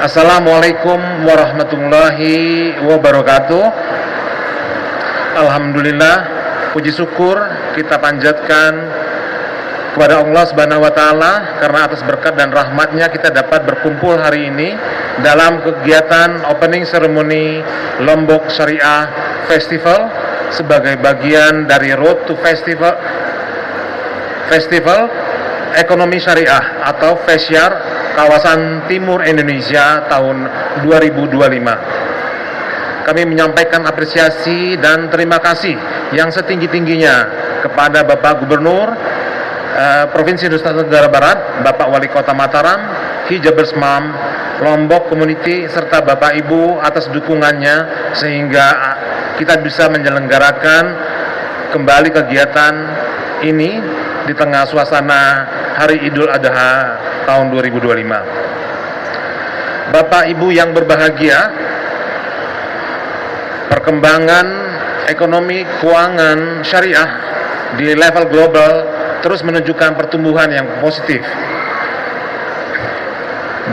Assalamualaikum warahmatullahi wabarakatuh. Alhamdulillah, puji syukur kita panjatkan kepada Allah Subhanahu wa Ta'ala karena atas berkat dan rahmatnya kita dapat berkumpul hari ini dalam kegiatan opening ceremony Lombok Syariah Festival sebagai bagian dari Road to Festival Ekonomi Syariah atau FESYAR kawasan Timur Indonesia tahun 2025. Kami menyampaikan apresiasi dan terima kasih yang setinggi-tingginya kepada Bapak Gubernur Provinsi Nusa Tenggara Barat, Bapak Wali Kota Mataram, Hijabers Mam, Lombok Community, serta Bapak Ibu atas dukungannya sehingga kita bisa menyelenggarakan kembali kegiatan ini di tengah suasana Hari Idul Adha tahun 2025. Bapak Ibu yang berbahagia, perkembangan ekonomi keuangan syariah di level global terus menunjukkan pertumbuhan yang positif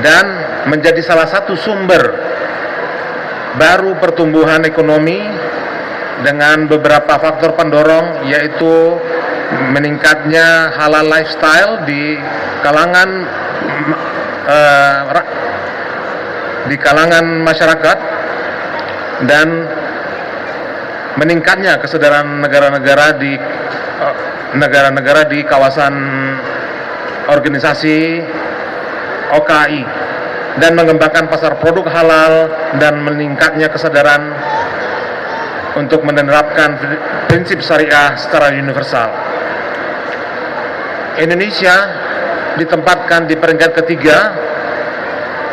dan menjadi salah satu sumber baru pertumbuhan ekonomi dengan beberapa faktor pendorong, yaitu meningkatnya halal lifestyle di kalangan masyarakat dan meningkatnya kesadaran negara-negara di kawasan organisasi OKI dan mengembangkan pasar produk halal dan meningkatnya kesadaran untuk menerapkan prinsip syariah secara universal. Indonesia ditempatkan di peringkat ketiga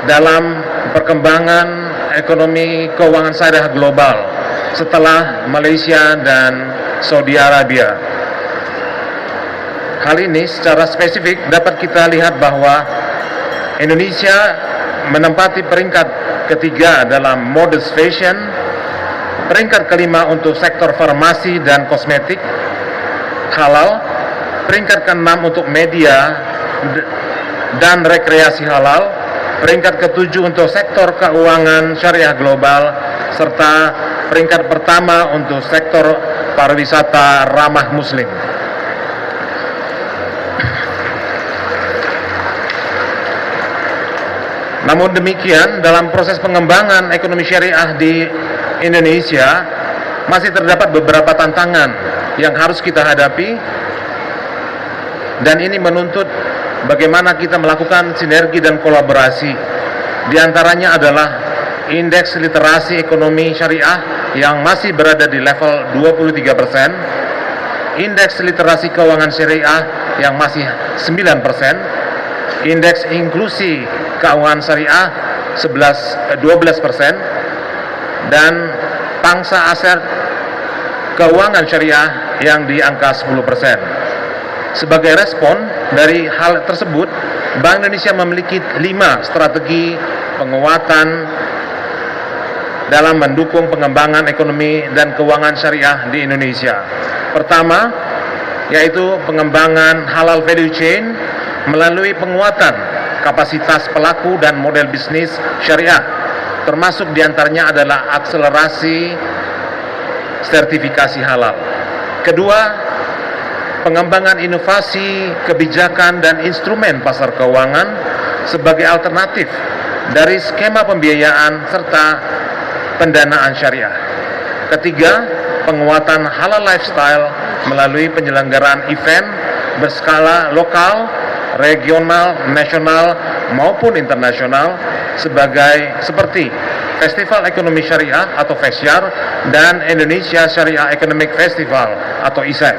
dalam perkembangan ekonomi keuangan syariah global setelah Malaysia dan Saudi Arabia. Hal ini secara spesifik dapat kita lihat bahwa Indonesia menempati peringkat ketiga dalam modest fashion, peringkat kelima untuk sektor farmasi dan kosmetik halal, peringkat ke-6 untuk media dan rekreasi halal, peringkat ke-7 untuk sektor keuangan syariah global, serta peringkat pertama untuk sektor pariwisata ramah muslim. Namun demikian, dalam proses pengembangan ekonomi syariah di Indonesia masih terdapat beberapa tantangan yang harus kita hadapi, dan ini menuntut bagaimana kita melakukan sinergi dan kolaborasi. Di antaranya adalah indeks literasi ekonomi syariah yang masih berada di level 23%, indeks literasi keuangan syariah yang masih 9%, indeks inklusi keuangan syariah 12%, dan pangsa aset keuangan syariah yang di angka 10%. Sebagai respon dari hal tersebut, Bank Indonesia memiliki 5 strategi penguatan dalam mendukung pengembangan ekonomi dan keuangan syariah di Indonesia. Pertama, yaitu pengembangan halal value chain melalui penguatan kapasitas pelaku dan model bisnis syariah, termasuk diantaranya adalah akselerasi sertifikasi halal. Kedua, pengembangan inovasi, kebijakan, dan instrumen pasar keuangan sebagai alternatif dari skema pembiayaan serta pendanaan syariah. Ketiga, penguatan halal lifestyle melalui penyelenggaraan event berskala lokal, regional, nasional, maupun internasional seperti Festival Ekonomi Syariah atau FESYAR dan Indonesia Syariah Economic Festival atau ISEF.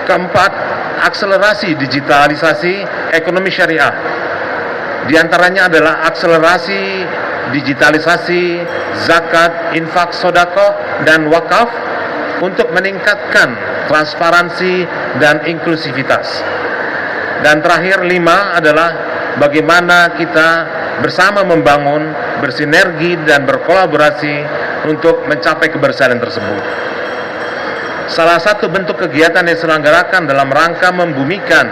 Keempat, akselerasi digitalisasi ekonomi syariah. Di antaranya adalah akselerasi digitalisasi zakat, infak, sedekah, dan wakaf untuk meningkatkan transparansi dan inklusivitas. Dan terakhir, 5 adalah bagaimana kita bersama membangun, bersinergi, dan berkolaborasi untuk mencapai keberhasilan tersebut. Salah satu bentuk kegiatan yang diselenggarakan dalam rangka membumikan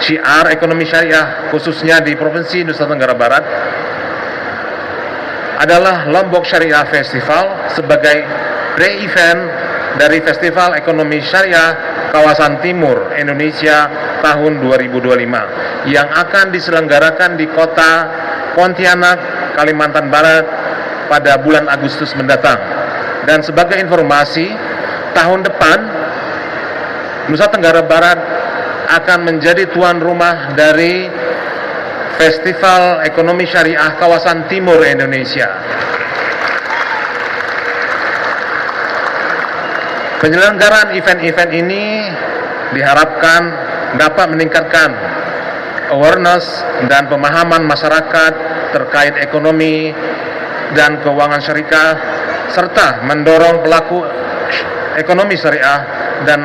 syiar ekonomi syariah khususnya di Provinsi Nusa Tenggara Barat adalah Lombok Syariah Festival sebagai pre-event dari Festival Ekonomi Syariah Kawasan Timur Indonesia tahun 2025 yang akan diselenggarakan di kota Pontianak, Kalimantan Barat pada bulan Agustus mendatang. Dan sebagai informasi, tahun depan Nusa Tenggara Barat akan menjadi tuan rumah dari Festival Ekonomi Syariah Kawasan Timur Indonesia. Penyelenggaraan event-event ini diharapkan dapat meningkatkan awareness dan pemahaman masyarakat terkait ekonomi dan keuangan syariah, serta mendorong pelaku ekonomi syariah dan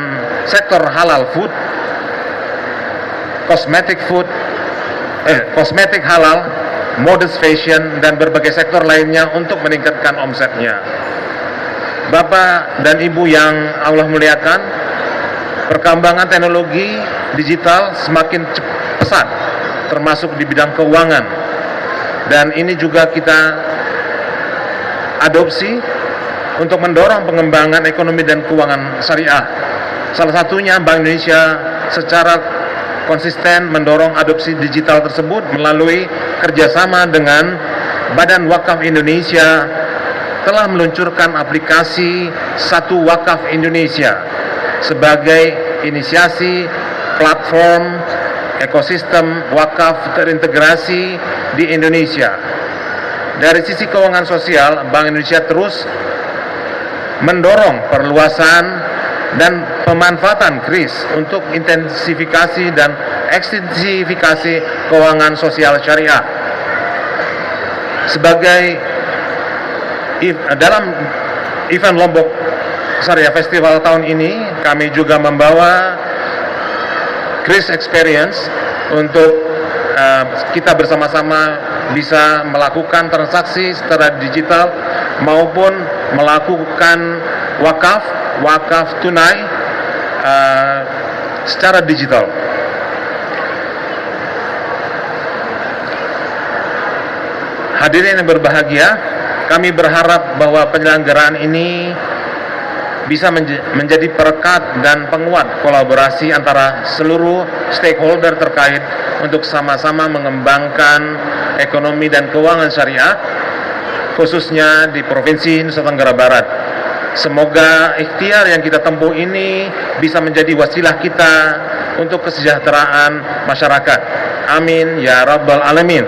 sektor halal food, kosmetik halal, modest fashion, dan berbagai sektor lainnya untuk meningkatkan omsetnya. Bapak dan Ibu yang Allah muliakan, perkembangan teknologi digital semakin pesat, termasuk di bidang keuangan. Dan ini juga kita adopsi untuk mendorong pengembangan ekonomi dan keuangan syariah. Salah satunya Bank Indonesia secara konsisten mendorong adopsi digital tersebut melalui kerjasama dengan Badan Wakaf Indonesia telah meluncurkan aplikasi Satu Wakaf Indonesia sebagai inisiasi platform ekosistem wakaf terintegrasi di Indonesia. Dari sisi keuangan sosial, Bank Indonesia terus mendorong perluasan dan pemanfaatan KRIS untuk intensifikasi dan ekstensifikasi keuangan sosial syariah. Dalam event Lombok Syariah Festival tahun ini, kami juga membawa KRIS Experience untuk kita bersama-sama bisa melakukan transaksi secara digital maupun melakukan wakaf tunai secara digital. Hadirin yang berbahagia, kami berharap bahwa penyelenggaraan ini bisa menjadi perekat dan penguat kolaborasi antara seluruh stakeholder terkait untuk sama-sama mengembangkan ekonomi dan keuangan syariah, khususnya di Provinsi Nusa Tenggara Barat. Semoga ikhtiar yang kita tempuh ini bisa menjadi wasilah kita untuk kesejahteraan masyarakat. Amin ya Rabbal Alamin.